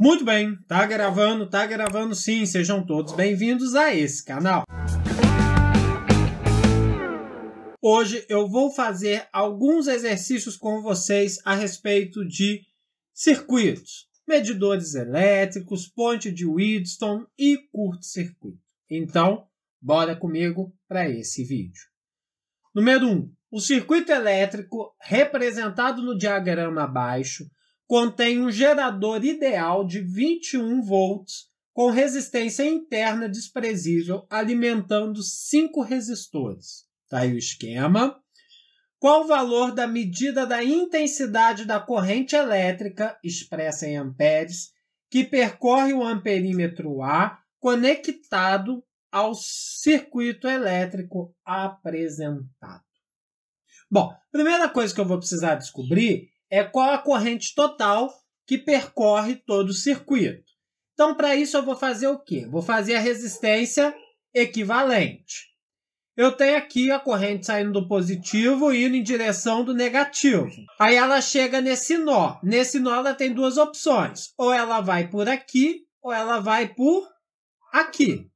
Muito bem, tá gravando sim, sejam todos bem-vindos a esse canal. Hoje eu vou fazer alguns exercícios com vocês a respeito de circuitos, medidores elétricos, ponte de Wheatstone e curto-circuito. Então, bora comigo para esse vídeo. Número 1. O circuito elétrico, representado no diagrama abaixo, contém um gerador ideal de 21 volts com resistência interna desprezível, alimentando 5 resistores. Está aí o esquema. Qual o valor da medida da intensidade da corrente elétrica, expressa em amperes, que percorre o amperímetro A conectado ao circuito elétrico apresentado? Bom, a primeira coisa que eu vou precisar descobrir é qual a corrente total que percorre todo o circuito. Então, para isso, eu vou fazer o quê? Vou fazer a resistência equivalente. Eu tenho aqui a corrente saindo do positivo e indo em direção do negativo. Aí ela chega nesse nó. Nesse nó ela tem duas opções. Ou ela vai por aqui, ou ela vai por aqui.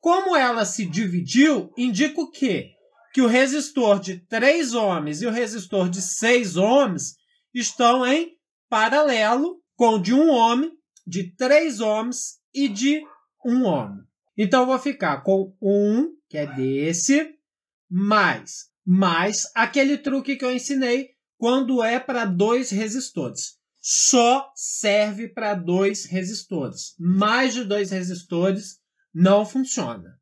Como ela se dividiu, indica o quê? Que o resistor de 3 ohms e o resistor de 6 ohms estão em paralelo com o de 1 ohm, de 3 ohms e de 1 ohm. Então, eu vou ficar com 1, que é desse, mais aquele truque que eu ensinei quando é para 2 resistores. Só serve para 2 resistores. Mais de 2 resistores não funciona.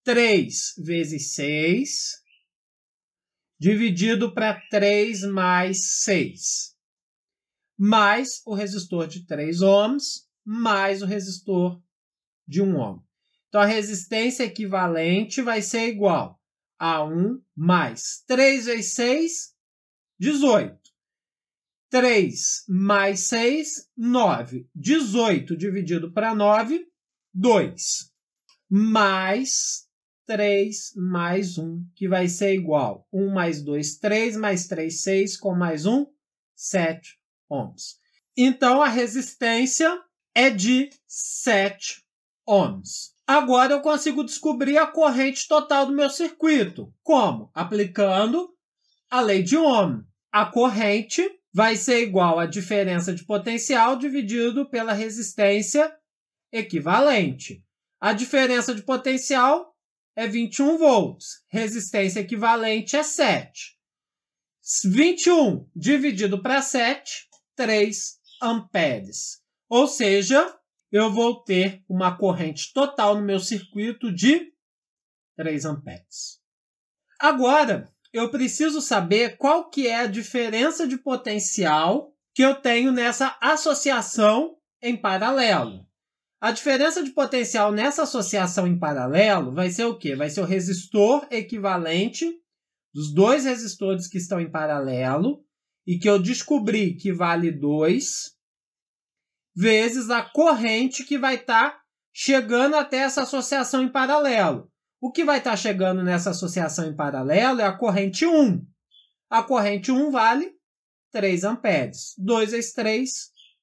3 vezes 6, dividido para 3 mais 6. Mais o resistor de 3 ohms, mais o resistor de 1 ohm. Então, a resistência equivalente vai ser igual a 1 mais 3 vezes 6, 18. 3 mais 6, 9. 18 dividido para 9, 2. Mais 3 mais 1, que vai ser igual a 1 mais 2, 3, mais 3, 6, com mais 1, 7 ohms. Então, a resistência é de 7 ohms. Agora, eu consigo descobrir a corrente total do meu circuito. Como? Aplicando a lei de Ohm. A corrente vai ser igual à diferença de potencial dividido pela resistência equivalente. A diferença de potencial é 21 volts. Resistência equivalente é 7. 21 dividido para 7, 3 amperes. Ou seja, eu vou ter uma corrente total no meu circuito de 3 amperes. Agora, eu preciso saber qual que é a diferença de potencial que eu tenho nessa associação em paralelo. A diferença de potencial nessa associação em paralelo vai ser o quê? Vai ser o resistor equivalente dos 2 resistores que estão em paralelo e que eu descobri que vale 2, vezes a corrente que vai estar chegando até essa associação em paralelo. O que vai estar chegando nessa associação em paralelo é a corrente 1. A corrente 1 vale 3 amperes. 2 vezes 3,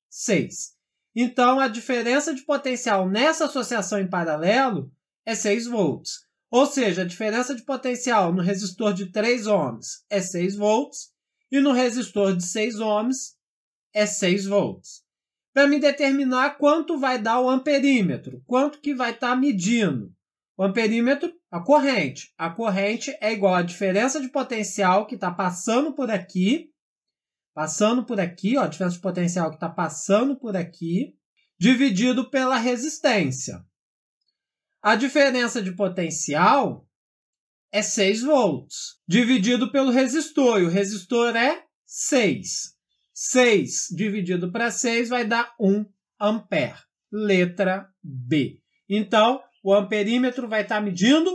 6. Então, a diferença de potencial nessa associação em paralelo é 6 volts. Ou seja, a diferença de potencial no resistor de 3 ohms é 6 volts e no resistor de 6 ohms é 6 volts. Para me determinar quanto vai dar o amperímetro, quanto que vai estar medindo. O amperímetro, a corrente. A corrente é igual à diferença de potencial que está passando por aqui, ó, a diferença de potencial que está passando por aqui, dividido pela resistência. A diferença de potencial é 6 volts, dividido pelo resistor, e o resistor é 6. 6 dividido para 6 vai dar 1 ampere. Letra B. Então, o amperímetro vai estar medindo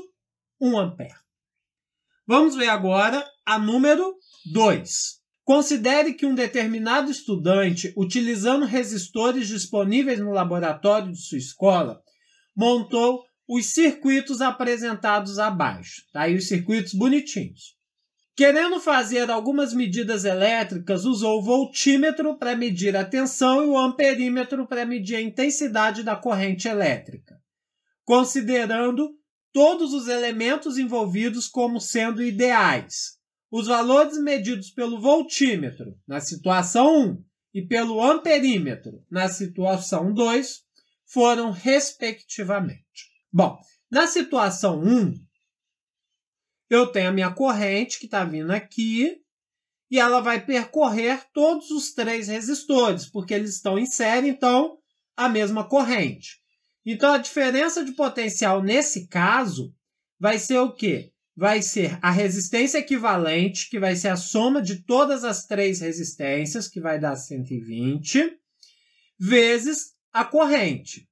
1 ampere. Vamos ver agora a número 2. Considere que um determinado estudante, utilizando resistores disponíveis no laboratório de sua escola, montou os circuitos apresentados abaixo. Tá aí os circuitos bonitinhos. Querendo fazer algumas medidas elétricas, usou o voltímetro para medir a tensão e o amperímetro para medir a intensidade da corrente elétrica, considerando todos os elementos envolvidos como sendo ideais. Os valores medidos pelo voltímetro na situação 1 e pelo amperímetro na situação 2 foram respectivamente. Bom, na situação 1, eu tenho a minha corrente que está vindo aqui e ela vai percorrer todos os 3 resistores, porque eles estão em série, então a mesma corrente. Então a diferença de potencial nesse caso vai ser o quê? Vai ser a resistência equivalente, que vai ser a soma de todas as 3 resistências, que vai dar 120, vezes a corrente.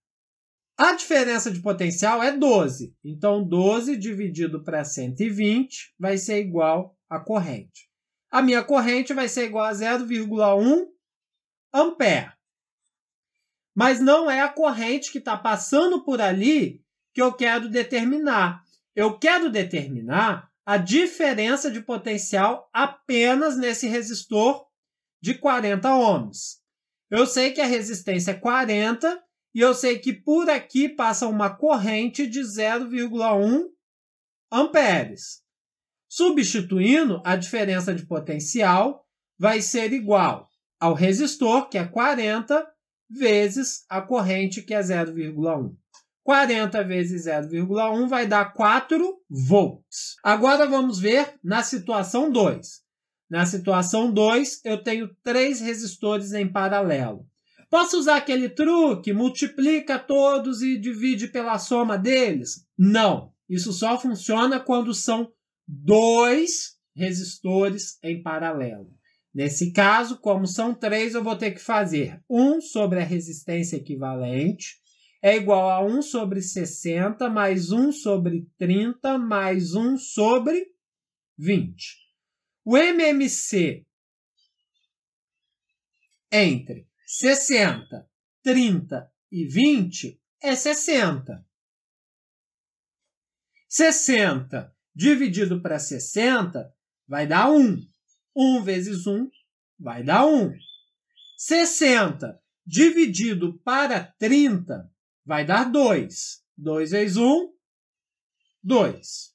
A diferença de potencial é 12. Então, 12 dividido para 120 vai ser igual à corrente. A minha corrente vai ser igual a 0,1 ampere. Mas não é a corrente que está passando por ali que eu quero determinar. Eu quero determinar a diferença de potencial apenas nesse resistor de 40 ohms. Eu sei que a resistência é 40 e eu sei que por aqui passa uma corrente de 0,1 amperes. Substituindo, a diferença de potencial vai ser igual ao resistor, que é 40, vezes a corrente, que é 0,1. 40 vezes 0,1 vai dar 4 volts. Agora vamos ver na situação 2. Na situação 2, eu tenho 3 resistores em paralelo. Posso usar aquele truque, multiplica todos e divide pela soma deles? Não. Isso só funciona quando são 2 resistores em paralelo. Nesse caso, como são 3, eu vou ter que fazer 1 sobre a resistência equivalente é igual a 1 sobre 60 mais 1 sobre 30 mais 1 sobre 20. O MMC entre 60, 30 e 20 é 60. 60 dividido para 60 vai dar 1. 1 vezes 1 vai dar 1. 60 dividido para 30 vai dar 2. 2 vezes 1, 2.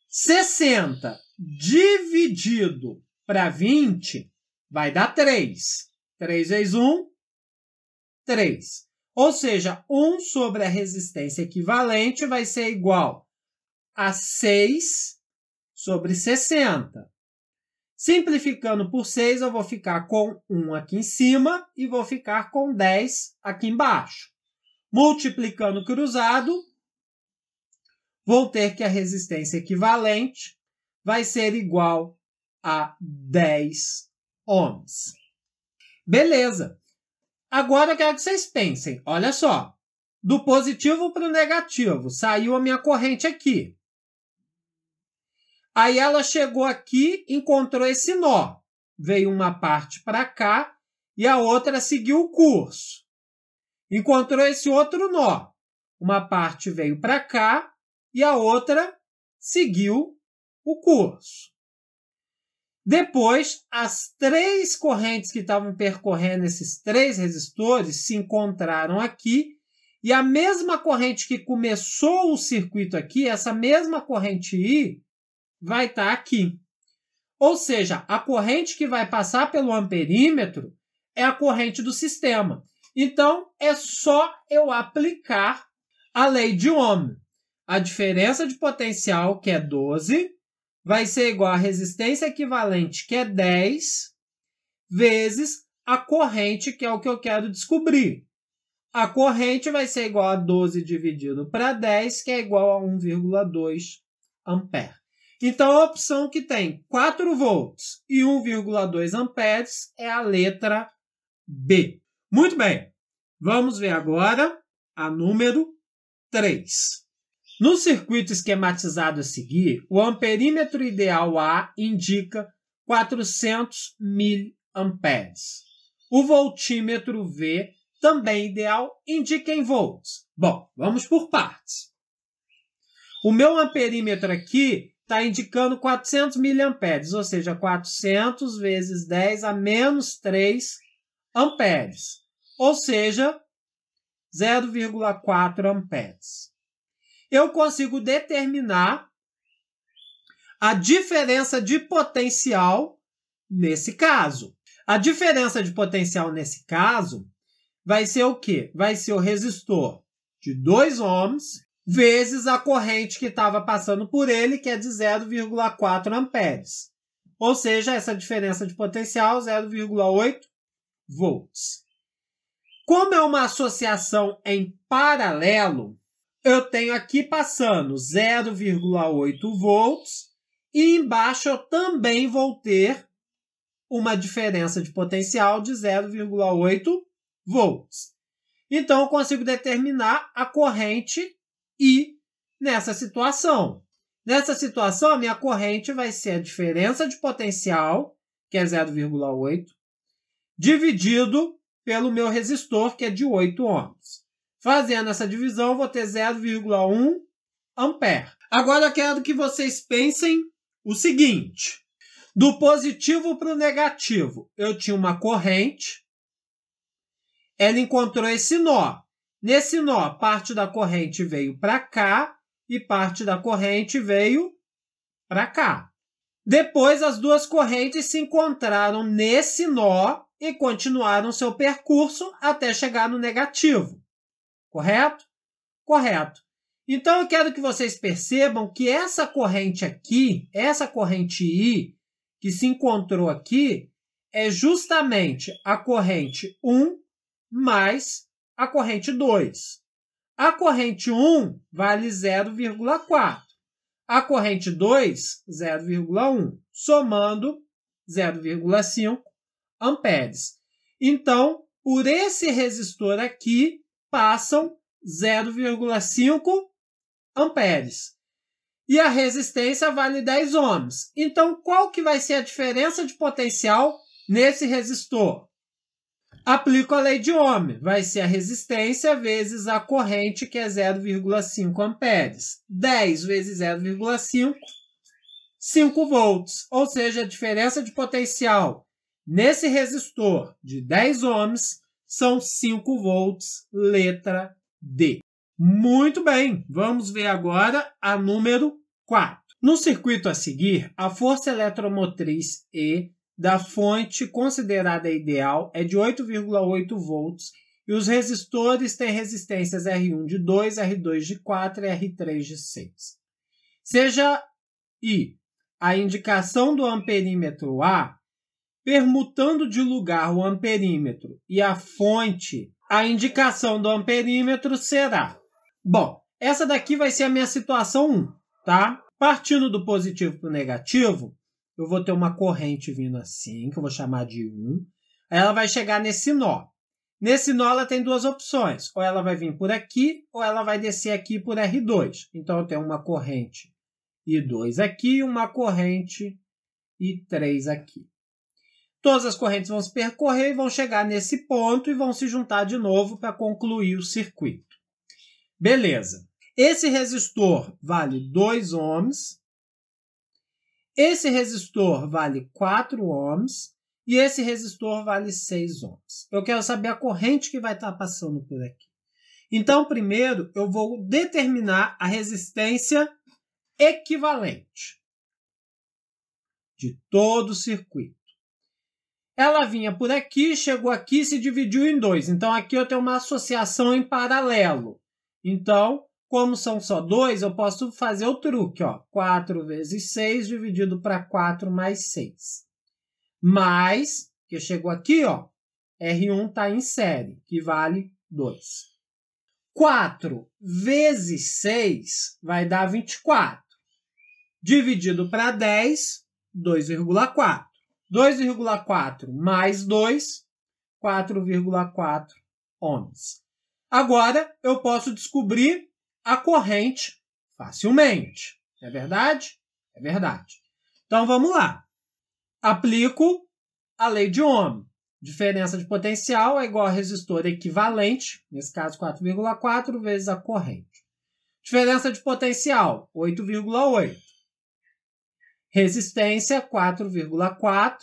60 dividido para 20 vai dar 3. 3 vezes 1, 3. Ou seja, 1 sobre a resistência equivalente vai ser igual a 6 sobre 60. Simplificando por 6, eu vou ficar com 1 aqui em cima e vou ficar com 10 aqui embaixo. Multiplicando cruzado, vou ter que a resistência equivalente vai ser igual a 10 ohms. Beleza. Agora eu quero que vocês pensem. Olha só. Do positivo para o negativo. Saiu a minha corrente aqui. Aí ela chegou aqui e encontrou esse nó. Veio uma parte para cá e a outra seguiu o curso. Encontrou esse outro nó. Uma parte veio para cá e a outra seguiu o curso. Depois, as 3 correntes que estavam percorrendo esses 3 resistores se encontraram aqui e a mesma corrente que começou o circuito aqui, essa mesma corrente I, vai estar aqui. Ou seja, a corrente que vai passar pelo amperímetro é a corrente do sistema. Então, é só eu aplicar a lei de Ohm. A diferença de potencial, que é 12, vai ser igual à resistência equivalente, que é 10, vezes a corrente, que é o que eu quero descobrir. A corrente vai ser igual a 12 dividido para 10, que é igual a 1,2 ampere. Então, a opção que tem 4 volts e 1,2 amperes é a letra B. Muito bem. Vamos ver agora a número 3. No circuito esquematizado a seguir, o amperímetro ideal A indica 400 miliamperes. O voltímetro V, também ideal, indica em volts. Bom, vamos por partes. O meu amperímetro aqui está indicando 400 miliamperes, ou seja, 400 vezes 10 a menos 3 amperes, ou seja, 0,4 amperes. Eu consigo determinar a diferença de potencial nesse caso. A diferença de potencial nesse caso vai ser o quê? Vai ser o resistor de 2 ohms vezes a corrente que estava passando por ele, que é de 0,4 amperes. Ou seja, essa diferença de potencial, 0,8 volts. Como é uma associação em paralelo, eu tenho aqui passando 0,8 volts e embaixo eu também vou ter uma diferença de potencial de 0,8 volts. Então, eu consigo determinar a corrente I nessa situação. Nessa situação, a minha corrente vai ser a diferença de potencial, que é 0,8, dividido pelo meu resistor, que é de 8 ohms. Fazendo essa divisão, eu vou ter 0,1 ampere. Agora, eu quero que vocês pensem o seguinte. Do positivo para o negativo, eu tinha uma corrente. Ela encontrou esse nó. Nesse nó, parte da corrente veio para cá e parte da corrente veio para cá. Depois, as duas correntes se encontraram nesse nó e continuaram seu percurso até chegar no negativo. Correto? Correto. Então, eu quero que vocês percebam que essa corrente aqui, essa corrente I, que se encontrou aqui, é justamente a corrente 1 mais a corrente 2. A corrente 1 vale 0,4. A corrente 2, 0,1. Somando 0,5 amperes. Então, por esse resistor aqui, passam 0,5 amperes. E a resistência vale 10 ohms. Então, qual que vai ser a diferença de potencial nesse resistor? Aplico a lei de Ohm. Vai ser a resistência vezes a corrente, que é 0,5 amperes. 10 vezes 0,5, 5 volts. Ou seja, a diferença de potencial nesse resistor de 10 ohms são 5 volts, letra D. Muito bem, vamos ver agora a número 4. No circuito a seguir, a força eletromotriz E da fonte considerada ideal é de 8,8 volts e os resistores têm resistências R1 de 2, R2 de 4 e R3 de 6. Seja I a indicação do amperímetro A, permutando de lugar o amperímetro e a fonte, a indicação do amperímetro será... Bom, essa daqui vai ser a minha situação 1, tá? Partindo do positivo para o negativo, eu vou ter uma corrente vindo assim, que eu vou chamar de 1. Aí ela vai chegar nesse nó. Nesse nó ela tem duas opções. Ou ela vai vir por aqui, ou ela vai descer aqui por R2. Então eu tenho uma corrente I2 aqui e uma corrente I3 aqui. Todas as correntes vão se percorrer e vão chegar nesse ponto e vão se juntar de novo para concluir o circuito. Beleza. Esse resistor vale 2 ohms. Esse resistor vale 4 ohms. E esse resistor vale 6 ohms. Eu quero saber a corrente que vai estar passando por aqui. Então, primeiro, eu vou determinar a resistência equivalente de todo o circuito. Ela vinha por aqui, chegou aqui e se dividiu em 2. Então, aqui eu tenho uma associação em paralelo. Então, como são só 2, eu posso fazer o truque. Ó, 4 vezes 6 dividido para 4 mais 6. Mais, que chegou aqui, ó, R1 está em série, que vale 2. 4 vezes 6 vai dar 24. Dividido para 10, 2,4. 2,4 mais 2, 4,4 ohms. Agora, eu posso descobrir a corrente facilmente. É verdade? É verdade. Então, vamos lá. Aplico a lei de Ohm. Diferença de potencial é igual a resistor equivalente, nesse caso 4,4 vezes a corrente. Diferença de potencial, 8,8. resistência 4,4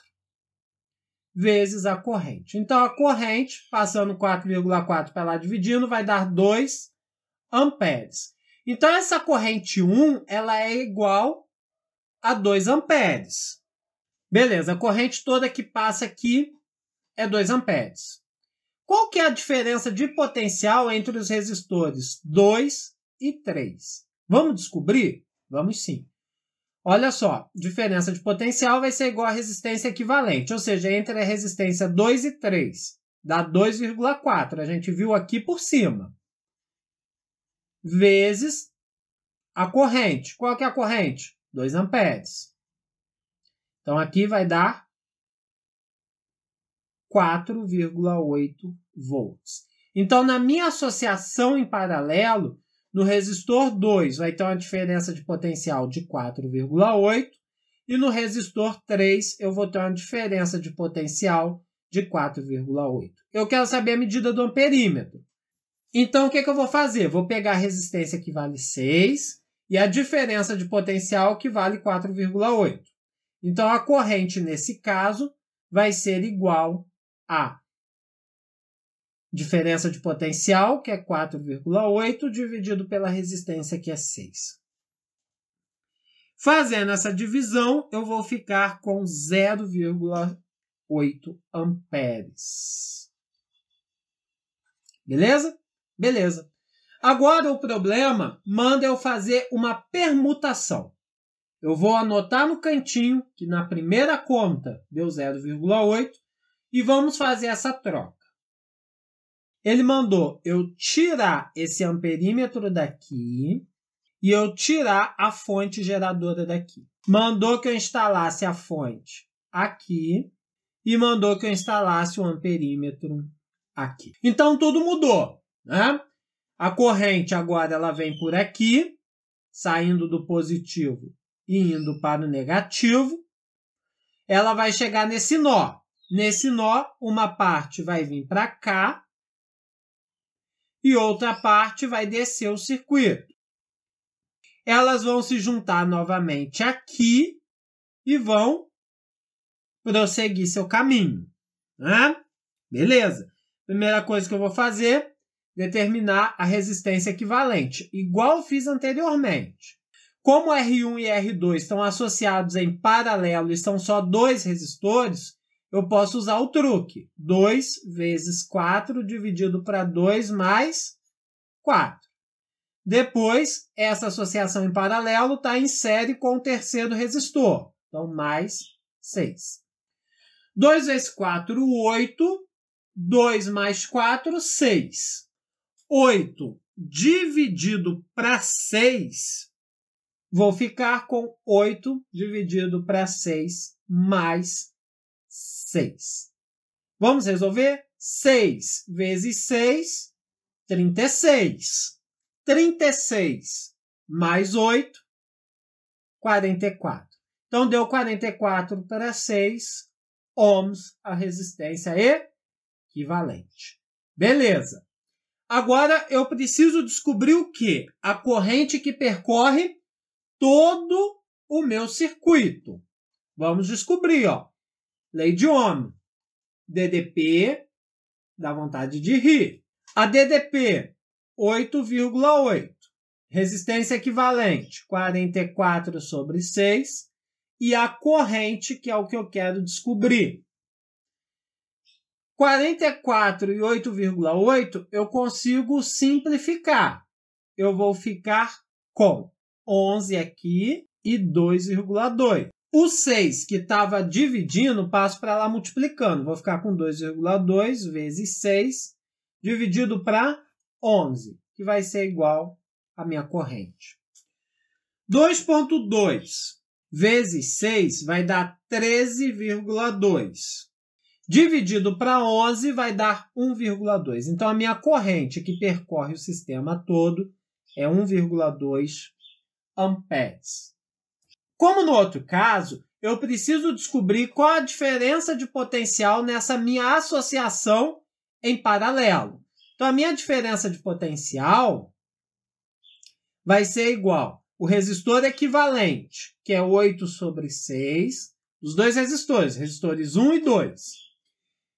vezes a corrente. Então, a corrente, passando 4,4 para lá dividindo, vai dar 2 amperes. Então, essa corrente 1 ela é igual a 2 amperes. Beleza, a corrente toda que passa aqui é 2 amperes. Qual que é a diferença de potencial entre os resistores 2 e 3? Vamos descobrir? Vamos sim. Olha só, diferença de potencial vai ser igual a resistência equivalente, ou seja, entre a resistência 2 e 3, dá 2,4, a gente viu aqui por cima, vezes a corrente. Qual que é a corrente? 2 amperes. Então, aqui vai dar 4,8 volts. Então, na minha associação em paralelo, no resistor 2 vai ter uma diferença de potencial de 4,8 e no resistor 3 eu vou ter uma diferença de potencial de 4,8. Eu quero saber a medida do amperímetro. Então, o que eu vou fazer? Vou pegar a resistência que vale 6 e a diferença de potencial que vale 4,8. Então, a corrente, nesse caso, vai ser igual a diferença de potencial, que é 4,8, dividido pela resistência, que é 6. Fazendo essa divisão, eu vou ficar com 0,8 amperes. Beleza? Beleza. Agora o problema manda eu fazer uma permutação. Eu vou anotar no cantinho que na primeira conta deu 0,8 e vamos fazer essa troca. Ele mandou eu tirar esse amperímetro daqui e eu tirar a fonte geradora daqui. Mandou que eu instalasse a fonte aqui e mandou que eu instalasse o amperímetro aqui. Então, tudo mudou, né? A corrente agora ela vem por aqui, saindo do positivo e indo para o negativo. Ela vai chegar nesse nó. Nesse nó, uma parte vai vir para cá e outra parte vai descer o circuito. Elas vão se juntar novamente aqui e vão prosseguir seu caminho, né? Beleza. Primeira coisa que eu vou fazer, determinar a resistência equivalente, igual eu fiz anteriormente. Como R1 e R2 estão associados em paralelo e são só 2 resistores, eu posso usar o truque. 2 vezes 4 dividido para 2 mais 4. Depois, essa associação em paralelo está em série com o terceiro resistor. Então, mais 6. 2 vezes 4, 8. 2 mais 4, 6. 8 dividido para 6, vou ficar com 8 dividido para 6 mais 6. Vamos resolver? 6 vezes 6, 36. 36 mais 8, 44. Então, deu 44 para 6 ohms a resistência equivalente. Beleza. Agora, eu preciso descobrir o quê? A corrente que percorre todo o meu circuito. Vamos descobrir, ó. Lei de Ohm. DDP dá vontade de rir. A DDP, 8,8. Resistência equivalente, 44 sobre 6. E a corrente, que é o que eu quero descobrir. 44 e 8,8 eu consigo simplificar. Eu vou ficar com 11 aqui e 2,2. O 6 que estava dividindo, passo para lá multiplicando. Vou ficar com 2,2 vezes 6 dividido para 11, que vai ser igual à minha corrente. 2,2 vezes 6 vai dar 13,2. Dividido para 11 vai dar 1,2. Então, a minha corrente que percorre o sistema todo é 1,2 amperes. Como no outro caso, eu preciso descobrir qual a diferença de potencial nessa minha associação em paralelo. Então, a minha diferença de potencial vai ser igual. o resistor equivalente, que é 8/6, os dois resistores 1 e 2,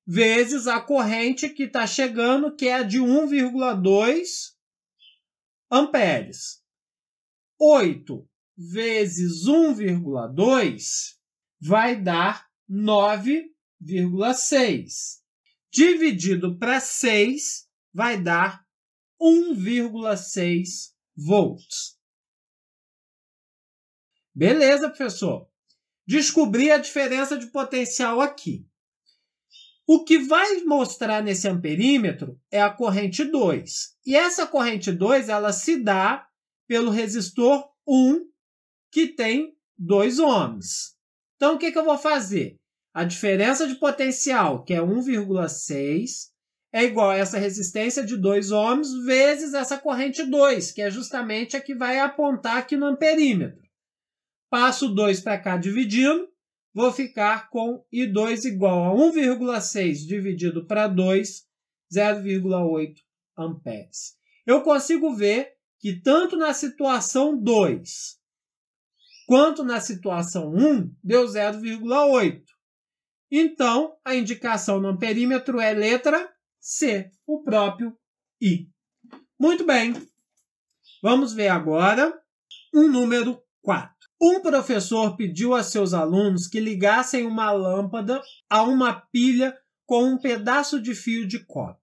vezes a corrente que está chegando, que é a de 1,2 amperes. 8 vezes 1,2 vai dar 9,6. Dividido para 6 vai dar 1,6 volts. Beleza, professor? Descobri a diferença de potencial aqui. O que vai mostrar nesse amperímetro é a corrente 2. E essa corrente 2 ela se dá pelo resistor 1, que tem 2 ohms. Então, o que eu vou fazer? A diferença de potencial, que é 1,6, é igual a essa resistência de 2 ohms vezes essa corrente 2, que é justamente a que vai apontar aqui no amperímetro. Passo 2 para cá dividindo, vou ficar com I2 igual a 1,6 dividido para 2, 0,8 amperes. Eu consigo ver que tanto na situação 2 quanto na situação 1 deu 0,8. Então, a indicação no amperímetro é letra C, o próprio I. Muito bem. Vamos ver agora o número 4. Um professor pediu a seus alunos que ligassem uma lâmpada a uma pilha com um pedaço de fio de cobre.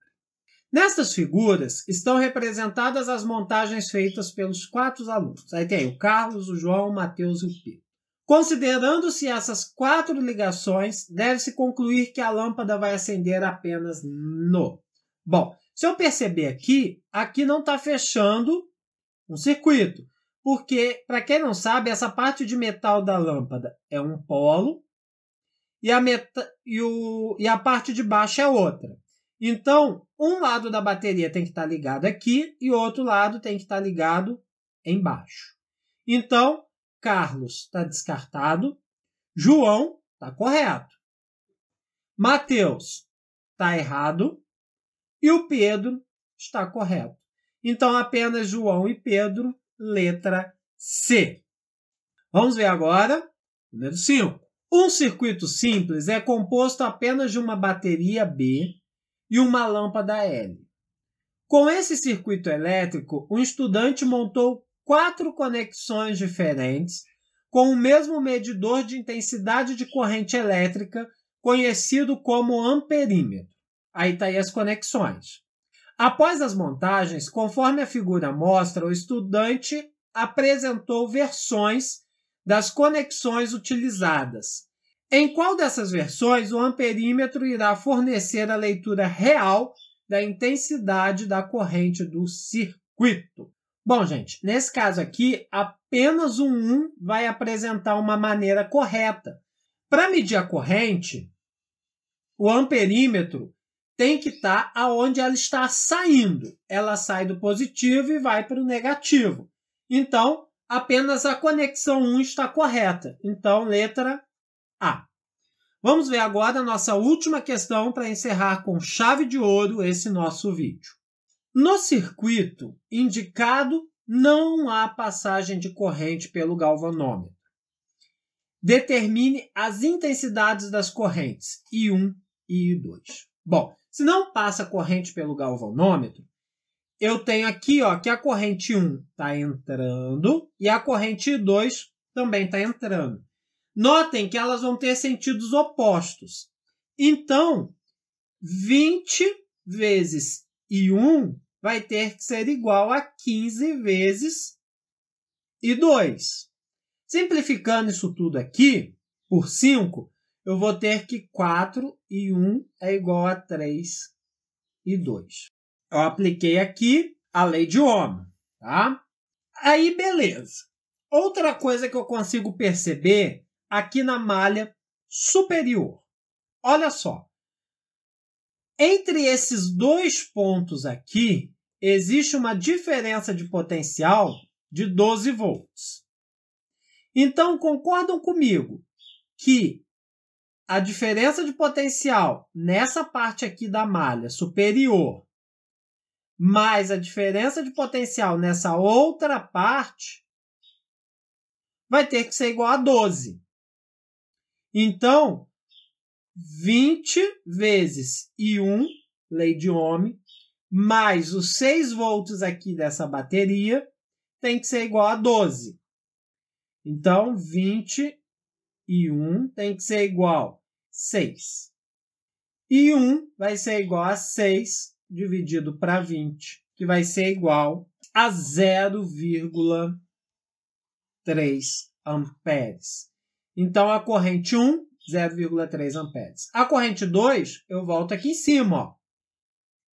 Nestas figuras estão representadas as montagens feitas pelos 4 alunos. Aí tem o Carlos, o João, o Matheus e o Pedro. Considerando-se essas 4 ligações, deve-se concluir que a lâmpada vai acender apenas no... Bom, se eu perceber aqui não está fechando um circuito. Porque, para quem não sabe, essa parte de metal da lâmpada é um polo e a parte de baixo é outra. Então, um lado da bateria tem que estar ligado aqui e o outro lado tem que estar ligado embaixo. Então, Carlos está descartado, João está correto, Matheus está errado e o Pedro está correto. Então, apenas João e Pedro, letra C. Vamos ver agora, número 5. Um circuito simples é composto apenas de uma bateria B e uma lâmpada L. Com esse circuito elétrico, um estudante montou 4 conexões diferentes com o mesmo medidor de intensidade de corrente elétrica, conhecido como amperímetro. Aí está aí as conexões. Após as montagens, conforme a figura mostra, o estudante apresentou versões das conexões utilizadas. Em qual dessas versões o amperímetro irá fornecer a leitura real da intensidade da corrente do circuito? Bom, gente, nesse caso aqui, apenas o 1 vai apresentar uma maneira correta. Para medir a corrente, o amperímetro tem que estar aonde ela está saindo. Ela sai do positivo e vai para o negativo. Então, apenas a conexão 1 está correta. Então, letra A. Vamos ver agora a nossa última questão para encerrar com chave de ouro esse nosso vídeo. No circuito indicado, não há passagem de corrente pelo galvanômetro. Determine as intensidades das correntes I1 e I2. Bom, se não passa corrente pelo galvanômetro, eu tenho aqui que a corrente 1 está entrando e a corrente 2 também está entrando. Notem que elas vão ter sentidos opostos. Então, 20 vezes I1 vai ter que ser igual a 15 vezes I2. Simplificando isso tudo aqui, por 5, eu vou ter que 4 e 1 é igual a 3 e 2. Eu apliquei aqui a lei de Ohm, tá? Aí, beleza. Outra coisa que eu consigo perceber aqui na malha superior. Olha só. Entre esses 2 pontos aqui, existe uma diferença de potencial de 12 volts. Então, concordam comigo que a diferença de potencial nessa parte aqui da malha superior mais a diferença de potencial nessa outra parte vai ter que ser igual a 12. Então, 20 vezes I1, lei de Ohm, mais os 6 volts aqui dessa bateria, tem que ser igual a 12. Então, 20 I1 tem que ser igual a 6. I1 vai ser igual a 6 dividido para 20, que vai ser igual a 0,3 amperes. Então, a corrente 1, 0,3 amperes. A corrente 2, eu volto aqui em cima, ó.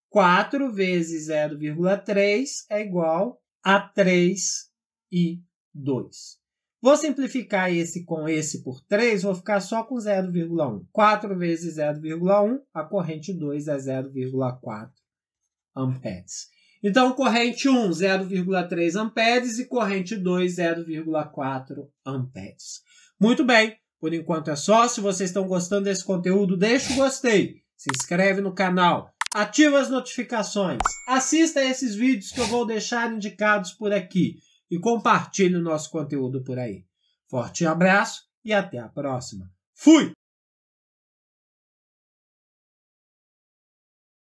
4 vezes 0,3 é igual a 3 e 2. Vou simplificar esse com esse por 3, vou ficar só com 0,1. 4 vezes 0,1, a corrente 2 é 0,4 amperes. Então, corrente 1, 0,3 amperes e corrente 2, 0,4 amperes. Muito bem, por enquanto é só. Se vocês estão gostando desse conteúdo, deixa o gostei, se inscreve no canal, ativa as notificações, assista a esses vídeos que eu vou deixar indicados por aqui e compartilhe o nosso conteúdo por aí. Forte abraço e até a próxima. Fui!